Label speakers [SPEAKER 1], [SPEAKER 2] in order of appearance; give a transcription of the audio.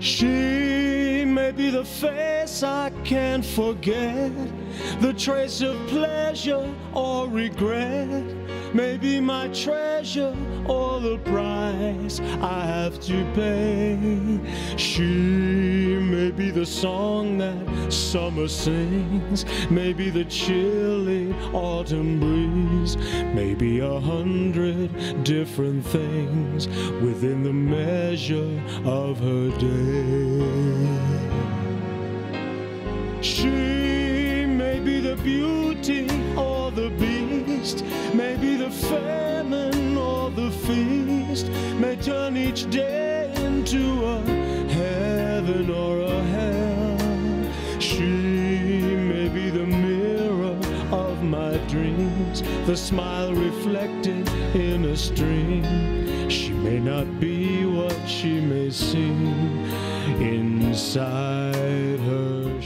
[SPEAKER 1] She may be the face I can't forget, the trace of pleasure or regret, maybe my treasure or the price I have to pay. She may be the song that summer sings, maybe the chilly autumn breeze, maybe 100 different things within the measure of her day. She may be the beauty or the beast, maybe the famine or the feast, may turn each day into a heaven or a hell. She may be the mirror of my dreams, the smile reflected in a stream. She may not be what she may seem inside her.